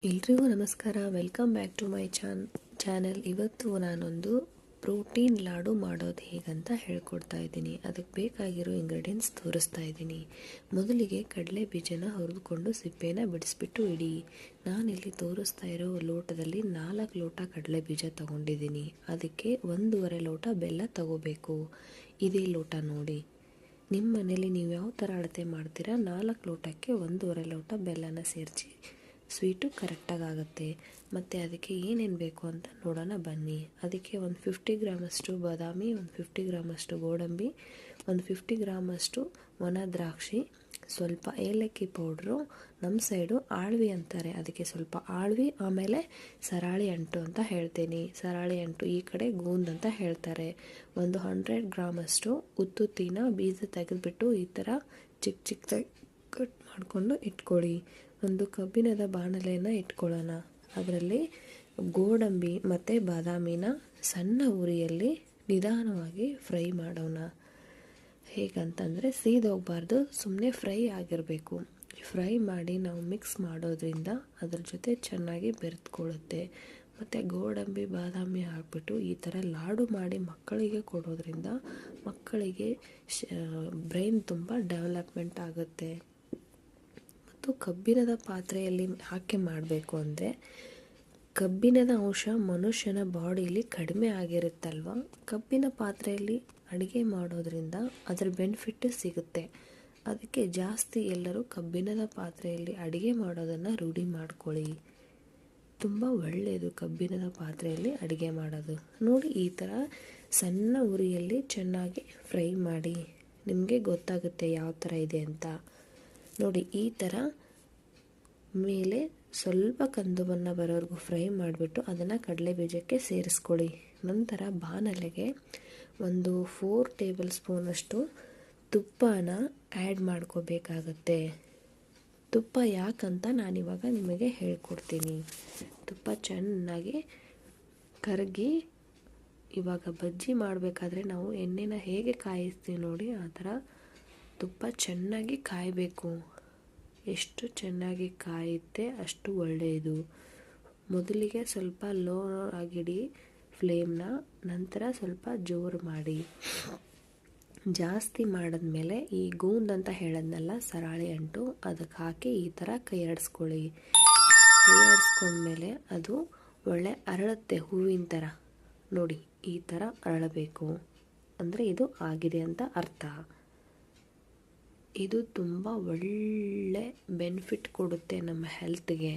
ಎಲ್ರಿಗೂ ನಮಸ್ಕಾರ. Welcome back to my channel. ಇವತ್ತು ನಾನೊಂದು ಪ್ರೋಟೀನ್ ಲಾಡು ಮಾಡೋದು ಹೇಗಂತ ಹೇಳ್ಕೊಡ್ತಾ ಇದ್ದೀನಿ. ಅದಕ್ಕೆ ಬೇಕಾಗಿರೋ ಇಂಗ್ರೀಡಿಯೆಂಟ್ಸ್ ತೋರಿಸ್ತಾ ಇದ್ದೀನಿ. ಮೊದಲಿಗೆ ಕಡಲೆ ಬೀಜನ ಹುರಿದುಕೊಂಡು ಸಿಪ್ಪೆನ ಬಿಡಿಸ್ಬಿಟ್ಟು ಇಡಿ. ನಾನಿಲ್ಲಿ ತೋರಿಸ್ತಾ ಇರೋ ಲೋಟದಲ್ಲಿ 4 ಲೋಟ ಕಡಲೆ ಬೀಜ ತಗೊಂಡಿದ್ದೀನಿ. ಅದಕ್ಕೆ 1.5 ಲೋಟ ಬೆಲ್ಲ ತಗೋಬೇಕು. ಇದೇ ಲೋಟ ನೋಡಿ. ನಿಮ್ಮ ಮನೇಲಿ ನೀವು ಯಾವ ಥರ ಅಳತೆ ಮಾಡ್ತೀರಾ 4 ಲೋಟಕ್ಕೆ 1.5 ಲೋಟ ಬೆಲ್ಲನ ಸೇರಿಸಿ ಸ್ವೀಟು ಕರೆಕ್ಟಾಗಿ ಆಗುತ್ತೆ. ಮತ್ತು ಅದಕ್ಕೆ ಏನೇನು ಬೇಕು ಅಂತ ನೋಡೋಣ ಬನ್ನಿ. ಅದಕ್ಕೆ ಒಂದು 50 ಗ್ರಾಮಷ್ಟು ಬಾದಾಮಿ, ಒಂದು 50 ಗ್ರಾಮಷ್ಟು ಗೋಡಂಬಿ, ಒಂದು 50 ಗ್ರಾಮಷ್ಟು ಒಣ ದ್ರಾಕ್ಷಿ, ಸ್ವಲ್ಪ ಏಲಕ್ಕಿ ಪೌಡ್ರು, ನಮ್ಮ ಸೈಡು ಆಳ್ವಿ ಅಂತಾರೆ, ಅದಕ್ಕೆ ಸ್ವಲ್ಪ ಆಳ್ವಿ, ಆಮೇಲೆ ಸರಾಳಿ ಅಂಟು ಅಂತ ಹೇಳ್ತೀನಿ. ಸರಾಳಿ ಅಂಟು ಈ ಕಡೆ ಗೂಂದ್ ಅಂತ ಹೇಳ್ತಾರೆ. ಒಂದು 100 ಗ್ರಾಮಷ್ಟು ಉತ್ತುತ್ತಿನ ಬೀಜ ತೆಗೆದುಬಿಟ್ಟು ಈ ಥರ ಚಿಕ್ಕ ಚಿಕ್ಕದಾಗಿ ಕಟ್ ಮಾಡಿಕೊಂಡು ಇಟ್ಕೊಳ್ಳಿ. ಒಂದು ಕಬ್ಬಿಣದ ಬಾಣಲೆಯನ್ನು ಇಟ್ಕೊಳ್ಳೋಣ. ಅದರಲ್ಲಿ ಗೋಡಂಬಿ ಮತ್ತು ಬಾದಾಮಿನ ಸಣ್ಣ ಉರಿಯಲ್ಲಿ ನಿಧಾನವಾಗಿ ಫ್ರೈ ಮಾಡೋಣ. ಹೇಗಂತಂದರೆ ಸೀದೋಗಬಾರ್ದು, ಸುಮ್ಮನೆ ಫ್ರೈ ಆಗಿರಬೇಕು. ಫ್ರೈ ಮಾಡಿ ನಾವು ಮಿಕ್ಸ್ ಮಾಡೋದ್ರಿಂದ ಅದ್ರ ಜೊತೆ ಚೆನ್ನಾಗಿ ಬೆರೆತ್ಕೊಳ್ಳುತ್ತೆ. ಮತ್ತು ಗೋಡಂಬಿ ಬಾದಾಮಿ ಹಾಕ್ಬಿಟ್ಟು ಈ ಥರ ಲಾಡು ಮಾಡಿ ಮಕ್ಕಳಿಗೆ ಕೊಡೋದ್ರಿಂದ ಮಕ್ಕಳಿಗೆ ಬ್ರೈನ್ ತುಂಬ ಡೆವಲಪ್ಮೆಂಟ್ ಆಗುತ್ತೆ. ಮತ್ತು ಕಬ್ಬಿಣದ ಪಾತ್ರೆಯಲ್ಲಿ ಹಾಕಿ ಮಾಡಬೇಕು ಅಂದರೆ ಕಬ್ಬಿಣದ ಅಂಶ ಮನುಷ್ಯನ ಬಾಡಿಯಲ್ಲಿ ಕಡಿಮೆ ಆಗಿರುತ್ತಲ್ವ, ಕಬ್ಬಿನ ಪಾತ್ರೆಯಲ್ಲಿ ಅಡುಗೆ ಮಾಡೋದ್ರಿಂದ ಅದರ ಬೆನಿಫಿಟ್ ಸಿಗುತ್ತೆ. ಅದಕ್ಕೆ ಜಾಸ್ತಿ ಎಲ್ಲರೂ ಕಬ್ಬಿಣದ ಪಾತ್ರೆಯಲ್ಲಿ ಅಡುಗೆ ಮಾಡೋದನ್ನು ರೂಢಿ ಮಾಡ್ಕೊಳ್ಳಿ. ತುಂಬ ಒಳ್ಳೆಯದು ಕಬ್ಬಿಣದ ಪಾತ್ರೆಯಲ್ಲಿ ಅಡುಗೆ ಮಾಡೋದು. ನೋಡಿ, ಈ ಥರ ಸಣ್ಣ ಉರಿಯಲ್ಲಿ ಚೆನ್ನಾಗಿ ಫ್ರೈ ಮಾಡಿ. ನಿಮಗೆ ಗೊತ್ತಾಗುತ್ತೆ ಯಾವ ಥರ ಇದೆ ಅಂತ. ನೋಡಿ, ಈ ಥರ ಮೇಲೆ ಸ್ವಲ್ಪ ಕಂದು ಬಣ್ಣ ಬರೋವರೆಗೂ ಫ್ರೈ ಮಾಡಿಬಿಟ್ಟು ಅದನ್ನು ಕಡಲೆ ಬೀಜಕ್ಕೆ ಸೇರಿಸ್ಕೊಳ್ಳಿ. ನಂತರ ಬಾಣಲೆಗೆ ಒಂದು 4 ಟೇಬಲ್ ಸ್ಪೂನಷ್ಟು ತುಪ್ಪನ ಆ್ಯಡ್ ಮಾಡ್ಕೋಬೇಕಾಗತ್ತೆ. ತುಪ್ಪ ಯಾಕಂತ ನಾನಿವಾಗ ನಿಮಗೆ ಹೇಳ್ಕೊಡ್ತೀನಿ. ತುಪ್ಪ ಚೆನ್ನಾಗಿ ಕರಗಿ, ಇವಾಗ ಬಜ್ಜಿ ಮಾಡಬೇಕಾದ್ರೆ ನಾವು ಎಣ್ಣೆನ ಹೇಗೆ ಕಾಯಿಸ್ತೀವಿ ನೋಡಿ, ಆ ಥರ ತುಪ್ಪ ಚೆನ್ನಾಗಿ ಕಾಯಬೇಕು. ಎಷ್ಟು ಚೆನ್ನಾಗಿ ಕಾಯುತ್ತೆ ಅಷ್ಟು ಒಳ್ಳೆಯದು. ಮೊದಲಿಗೆ ಸ್ವಲ್ಪ ಲೋ ಆಗಿಡಿ ಫ್ಲೇಮ್ನ, ನಂತರ ಸ್ವಲ್ಪ ಜೋರು ಮಾಡಿ. ಜಾಸ್ತಿ ಮಾಡಿದ್ಮೇಲೆ ಈ ಗೂಂದ್ ಅಂತ ಹೇಳೋದ್ನಲ್ಲ, ಸರಾಳಿ ಅಂಟು, ಅದಕ್ಕೆ ಹಾಕಿ ಈ ಥರ ಕೈ ಆಡಿಸ್ಕೊಳ್ಳಿ. ಕೈ ಆಡಿಸ್ಕೊಂಡ್ಮೇಲೆ ಅದು ಒಳ್ಳೆ ಅರಳುತ್ತೆ ಹೂವಿನ ಥರ. ನೋಡಿ, ಈ ಥರ ಅರಳಬೇಕು ಅಂದರೆ ಇದು ಆಗಿದೆ ಅಂತ ಅರ್ಥ. ಇದು ತುಂಬ ಒಳ್ಳೆ ಬೆನಿಫಿಟ್ ಕೊಡುತ್ತೆ ನಮ್ಮ ಹೆಲ್ತ್ಗೆ.